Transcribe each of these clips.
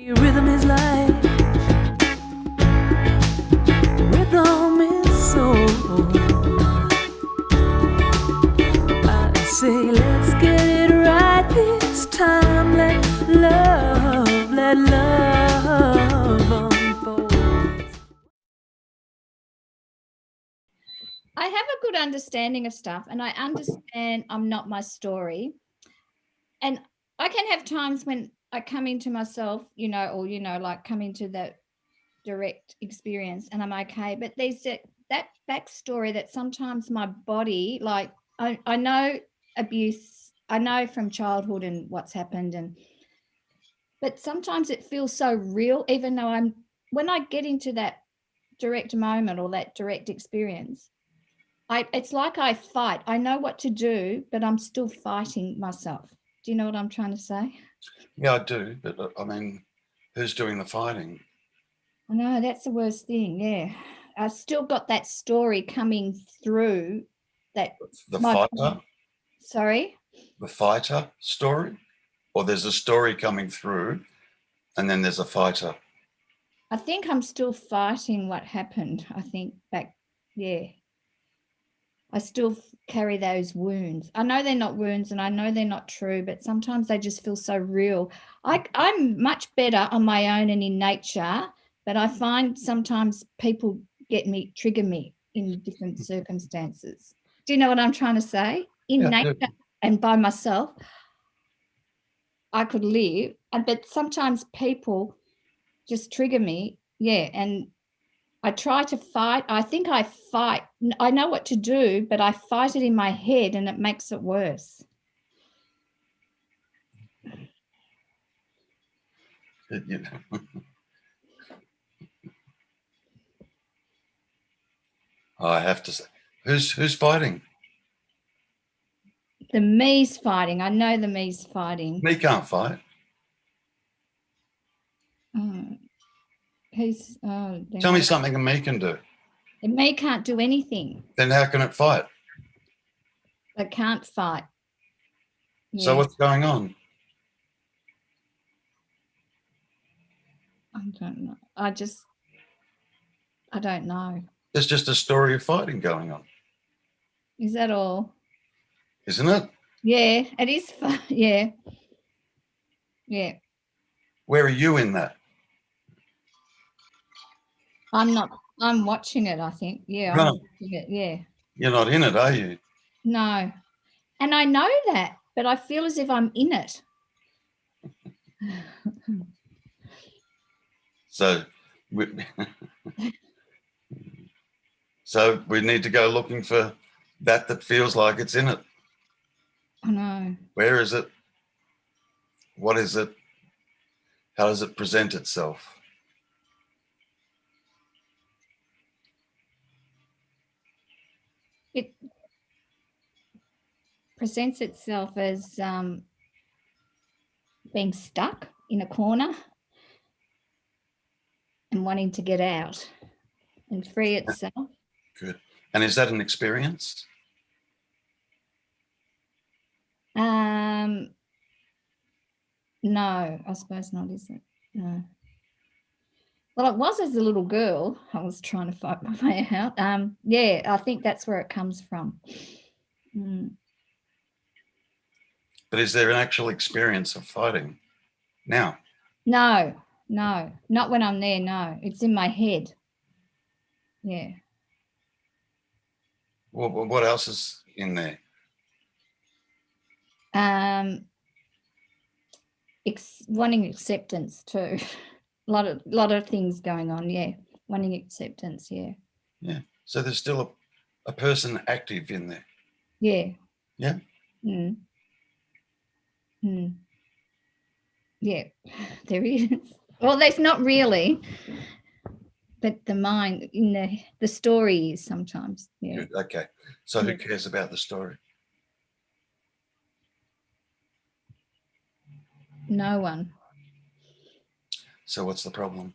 Rhythm is life. Rhythm is soul. I say let's get it right this time. Let love unfold. I have a good understanding of stuff, and I understand I'm not my story. And I can have times when I come into myself, like come into that direct experience and I'm okay. But there's that backstory that sometimes my body, like I know abuse, I know from childhood and what's happened, but sometimes it feels so real, even though when I get into that direct moment or that direct experience, it's like I fight. I know what to do, but I'm still fighting myself. Do you know what I'm trying to say? Yeah, I do. But I mean, who's doing the fighting? I know, that's the worst thing. Yeah. I've still got that story coming through. The fighter? Sorry? The fighter story? Or there's a story coming through and then there's a fighter? I think I'm still fighting what happened. I think back, yeah. I still carry those wounds. I know they're not wounds and I know they're not true, but sometimes they just feel so real. I'm much better on my own and in nature, but I find sometimes people trigger me in different circumstances. Do you know what I'm trying to say? In nature and by myself, I could live, but sometimes people just trigger me. Yeah, and I try to fight. I think I fight. I know what to do, but I fight it in my head and it makes it worse. I have to say, who's fighting? The me's fighting. I know the me's fighting. Me can't fight. Tell me something a me can do. The me can't do anything. Then how can it fight? It can't fight. Yeah. So what's going on? I don't know. I don't know. There's just a story of fighting going on. Is that all? Isn't it? Yeah, it is. Yeah. Yeah. Where are you in that? I'm not. I'm watching it, I think. Yeah, I'm watching it. Yeah. You're not in it, are you? No. And I know that, but I feel as if I'm in it. So we need to go looking for that feels like it's in it. I know. Where is it? What is it? How does it present itself? It presents itself as being stuck in a corner and wanting to get out and free itself. Good. And is that an experience? No, I suppose not, is it? No. Well, it was as a little girl. I was trying to fight my way out. Yeah, I think that's where it comes from. But is there an actual experience of fighting now? No, not when I'm there. No, it's in my head. Yeah. Well, what else is in there? Wanting acceptance too. a lot of things going on. Yeah, wanting acceptance. Yeah. Yeah. So there's still a person active in there. Yeah. Yeah. Yeah, there is. Well, there's not really, but the mind in the story is sometimes. Yeah. Good. Okay. So who cares about the story? No one. So what's the problem?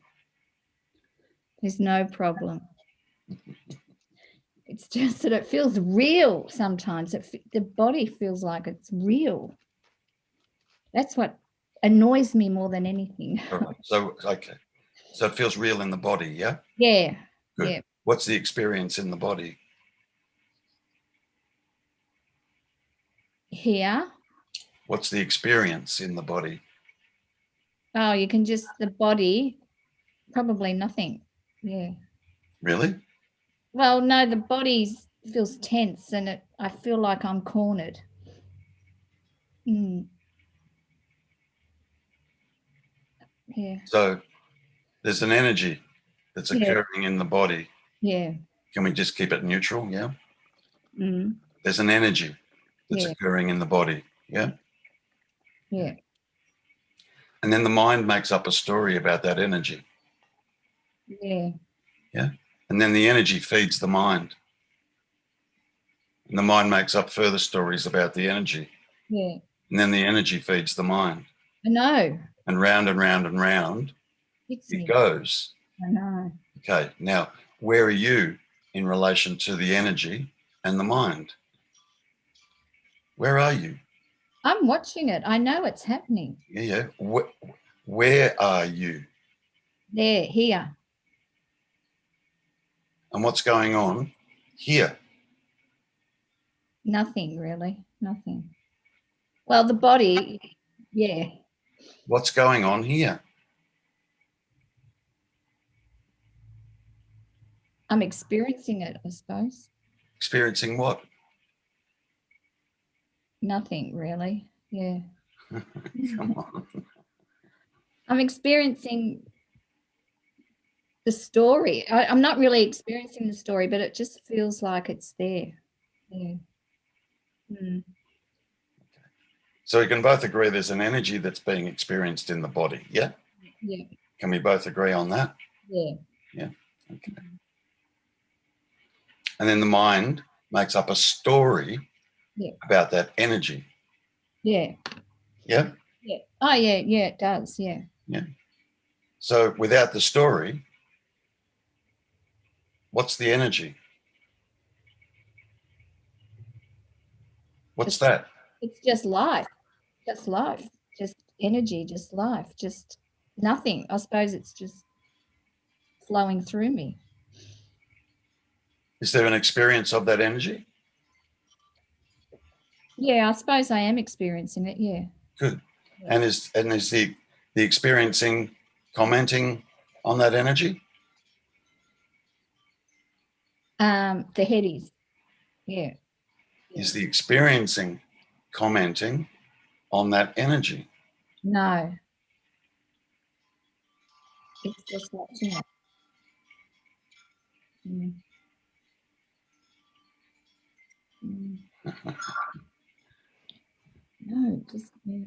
There's no problem. It's just that it feels real sometimes. The body feels like it's real. That's what annoys me more than anything. All right. So, okay. So it feels real in the body, yeah? Yeah. Good. Yeah. What's the experience in the body? Here. What's the experience in the body? Oh, you can just, the body, probably nothing. Yeah. Really? Well, no, the body feels tense and I feel like I'm cornered. Mm. Yeah. So there's an energy that's Yeah. occurring in the body. Yeah. Can we just keep it neutral? Yeah. Mm. There's an energy that's Yeah. occurring in the body. Yeah. Yeah. And then the mind makes up a story about that energy. Yeah. Yeah. And then the energy feeds the mind. And the mind makes up further stories about the energy. Yeah. And then the energy feeds the mind. I know. And round and round and round It's it me. goes. I know. Okay. Now, where are you in relation to the energy and the mind? Where are you? I'm watching it. I know it's happening. Yeah. Where are you? There, here. And what's going on here? Nothing really. Nothing. Well, the body, yeah. What's going on here? I'm experiencing it, I suppose. Experiencing what? Nothing really. Yeah. Come on. I'm experiencing the story. I'm not really experiencing the story, but it just feels like it's there. Yeah. Mm. So we can both agree there's an energy that's being experienced in the body. Yeah? Yeah. Can we both agree on that? Yeah. Yeah. Okay. And then the mind makes up a story about that energy. Yeah. Yeah? Yeah. Oh, yeah. Yeah, it does. Yeah. Yeah. So without the story, what's the energy? What's that? It's just life. Just life. Just energy. Just life. Just nothing. I suppose it's just flowing through me. Is there an experience of that energy? Yeah, I suppose I am experiencing it. Yeah. Good. And is the experiencing commenting on that energy? The headies. Yeah. Is the experiencing commenting on that energy? No. It's just watching it. Mm. Mm. No, just yeah.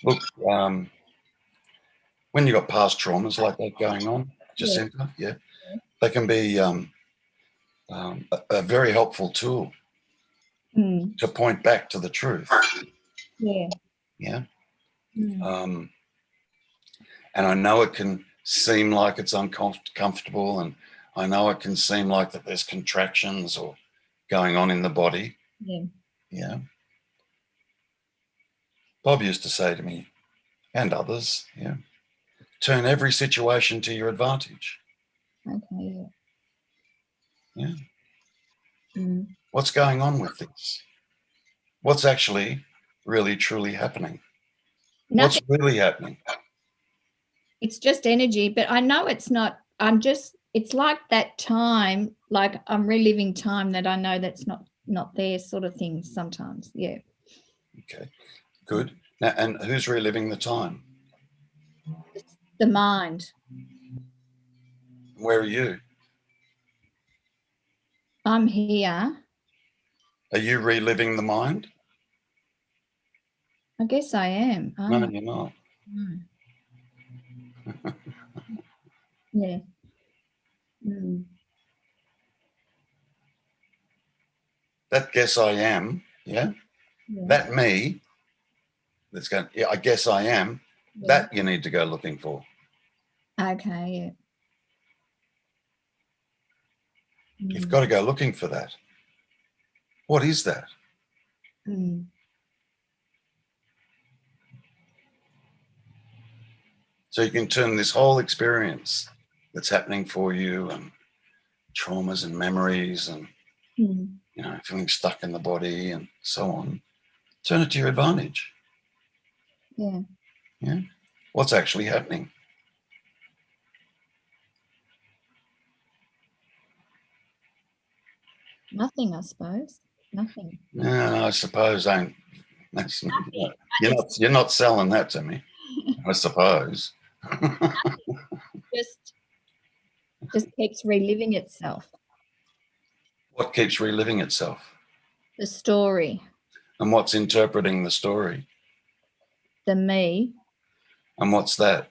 Look, when you've got past traumas like that going on, Jacinta, Yeah. they can be a very helpful tool Mm. to point back to the truth. Yeah. Yeah. Mm. And I know it can seem like it's uncomfortable, and I know it can seem like that there's contractions or going on in the body. Yeah. Yeah. Bob used to say to me, and others, yeah, turn every situation to your advantage. Okay. Yeah. Yeah. Mm. What's going on with this? What's actually really, truly happening? Nothing. What's really happening? It's just energy, but I know it's not. It's like that time, like I'm reliving time that I know that's not there, sort of thing sometimes. Yeah. Okay, good. Now, and who's reliving the time? It's the mind. Where are you? I'm here. Are you reliving the mind? I guess I am. No, you're not. Yeah. Mm. That guess I am, yeah? Yeah. That me that's going, yeah, I guess I am, Yeah. that you need to go looking for. Okay. You've got to go looking for that. What is that? Mm. So you can turn this whole experience that's happening for you, and traumas and memories and, Mm. you know, feeling stuck in the body and so on, turn it to your advantage. Yeah. Yeah. What's actually happening? Nothing, I suppose. Nothing. Yeah, I suppose that's Nothing. you're not selling that to me, I suppose. Just keeps reliving itself. What keeps reliving itself? The story, And what's interpreting the story? the me, And what's that?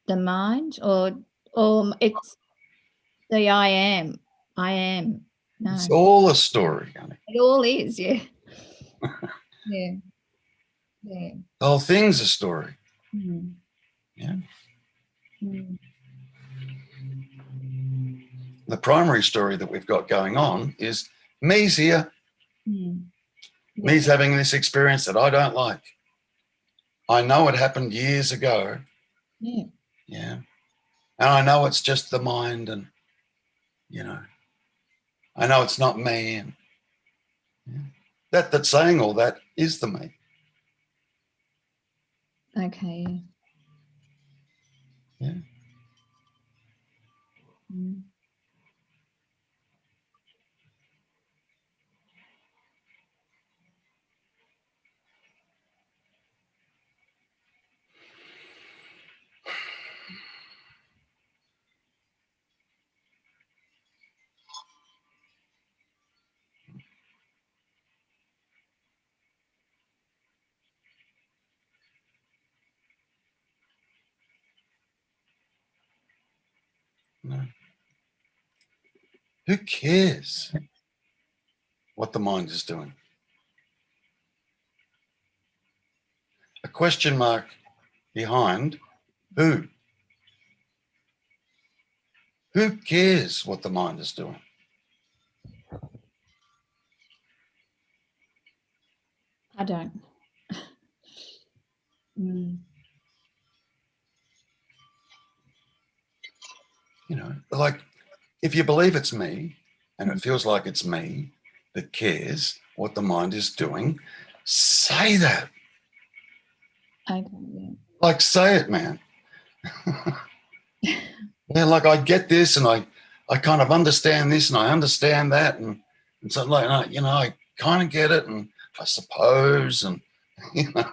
the mind, or it's the I am. I am. No, It's all a story, honey. it all is. Yeah. Yeah. Yeah. The whole thing's a story. Mm. Yeah. Mm. The primary story that we've got going on is me's here. Mm. Yeah. Me's having this experience that I don't like. I know it happened years ago. Yeah. Yeah. And I know it's just the mind, and, you know, I know it's not me. And yeah. That's saying all that is the me. Okay. Yeah. Mm. No. Who cares what the mind is doing? A question mark behind who? Who cares what the mind is doing? I don't. Mm. You know, like, if you believe it's me and it feels like it's me that cares what the mind is doing, say that. Okay. Yeah. Like, say it, man. Yeah, like, I get this, and I kind of understand this, and I understand that, and so, like, you know, I kind of get it, and I suppose, and you know,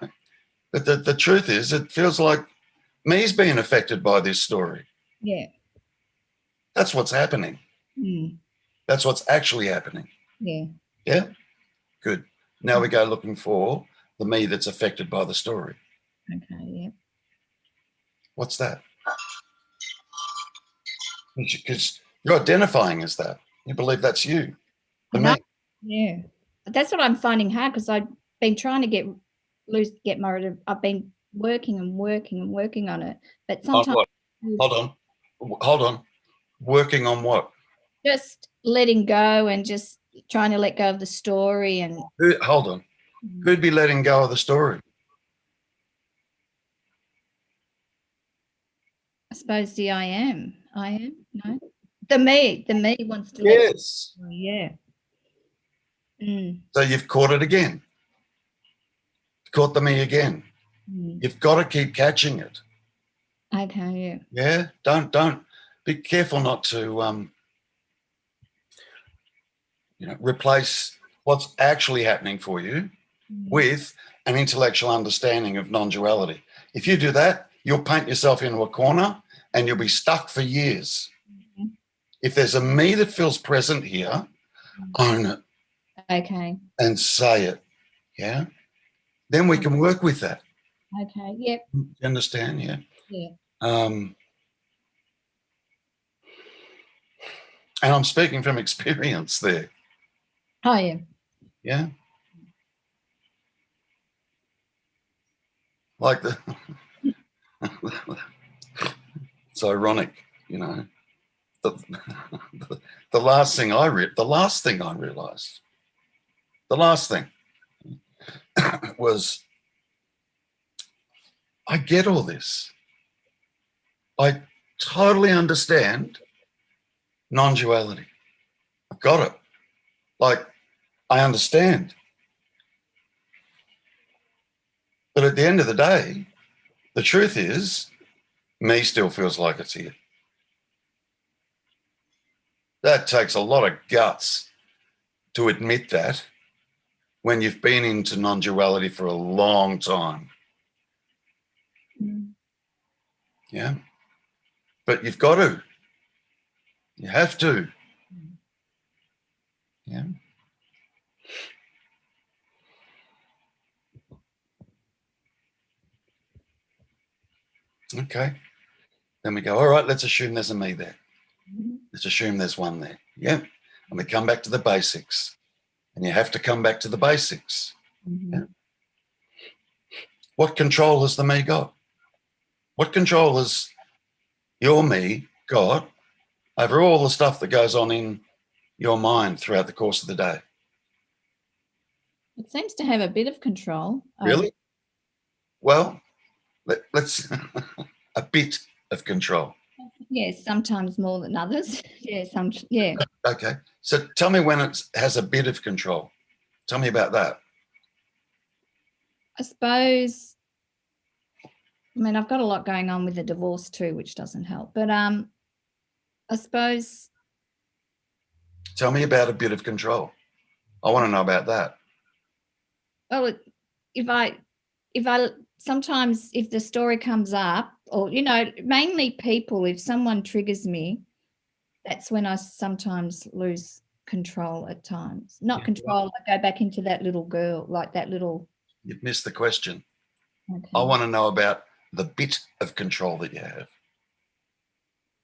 but the truth is, it feels like me's being affected by this story. Yeah. That's what's happening. Mm. That's what's actually happening. Yeah. Yeah, good. Now we go looking for the me that's affected by the story. Okay. Yeah. What's that? Because you're identifying as that. You believe that's you, the I know. me. Yeah. That's what I'm finding hard, because I've been trying to get married. I've been working and working and working on it, but On sometimes what? Hold on. Working on what? just letting go and just trying to let go of the story. And Hold on. Who'd be letting go of the story? I suppose the I am. No, the me wants to let Yes. go. Yeah. Mm. So you've caught it again. Caught the me again. Mm. You've got to keep catching it. Okay. Yeah. Yeah. Don't be careful not to replace what's actually happening for you with an intellectual understanding of non-duality. If you do that, you'll paint yourself into a corner and you'll be stuck for years. Mm-hmm. If there's a me that feels present here, own it Okay. and say it. Yeah. Then we can work with that. Okay. Yep. You understand? Yeah. Yeah. And I'm speaking from experience there. Oh yeah. Yeah. Like it's ironic, the last thing I realized, was I get all this. I totally understand non-duality. I've got it. Like, I understand. But at the end of the day, the truth is, me still feels like it's here. That takes a lot of guts to admit that when you've been into non-duality for a long time. Mm. Yeah. But you've got to. You have to. Yeah. Okay. Then we go, all right, let's assume there's a me there. Let's assume there's one there. Yeah. And we come back to the basics. And you have to come back to the basics. Mm-hmm. Yeah. What control has the me got? What control has your me got over all the stuff that goes on in your mind throughout the course of the day? It seems to have a bit of control. Really? Well, let's a bit of control. Yes, sometimes more than others. Yeah. Okay. So tell me when it has a bit of control. Tell me about that. I suppose, I mean, I've got a lot going on with the divorce too, which doesn't help. But I suppose. Tell me about a bit of control. I want to know about that. Well, if I sometimes if the story comes up, or mainly people, if someone triggers me, that's when I sometimes lose control at times. Not control, I go back into that little girl, like that little. You've missed the question. Okay. I want to know about the bit of control that you have.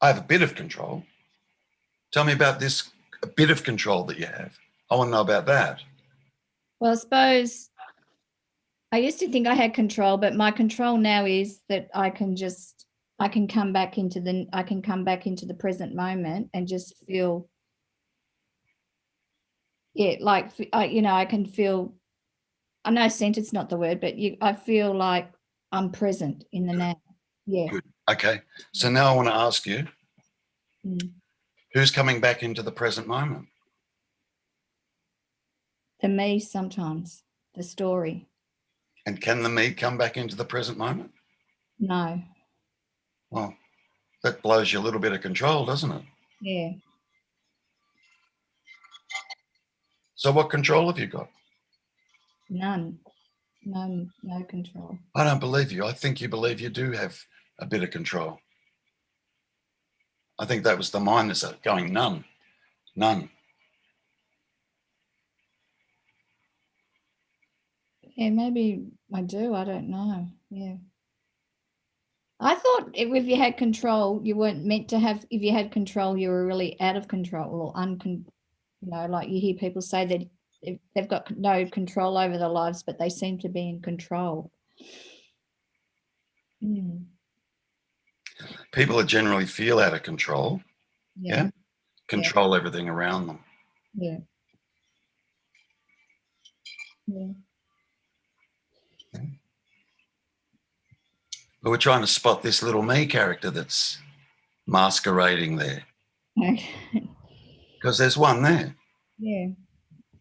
I have a bit of control. Tell me about this a bit of control that you have. I want to know about that. Well, I suppose I used to think I had control, but my control now is that I can come back into the present moment and just feel, like I can feel. I know centered's not the word, but I feel like I'm present in the now. Yeah. Good. Okay. So now I want to ask you, Mm. who's coming back into the present moment? The me sometimes, the story. And can the me come back into the present moment? No. Well, that blows you a little bit of control, doesn't it? Yeah. So what control have you got? None. No control. I don't believe you. I think you believe you do have a bit of control. I think that was the mind that's going none. Yeah, maybe I do. I don't know. Yeah. I thought if you had control, you weren't meant to have. If you had control, you were really out of control or like you hear people say that they've got no control over their lives, but they seem to be in control. Mm. People that generally feel out of control, Yeah. control everything around them. Yeah. Yeah. But we're trying to spot this little me character that's masquerading there, Okay. because there's one there. Yeah.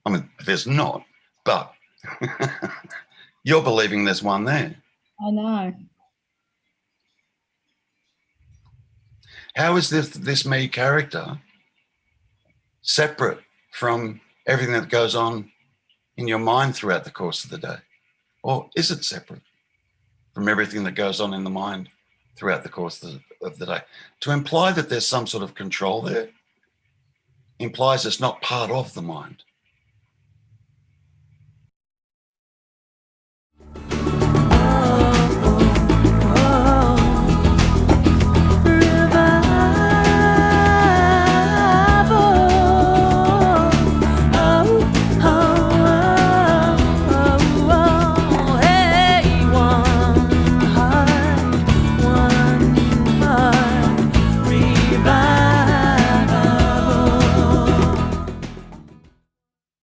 I mean, there's not, but you're believing there's one there. I know. How is this me character separate from everything that goes on in your mind throughout the course of the day? Or is it separate from everything that goes on in the mind throughout the course of the day? To imply that there's some sort of control there implies it's not part of the mind.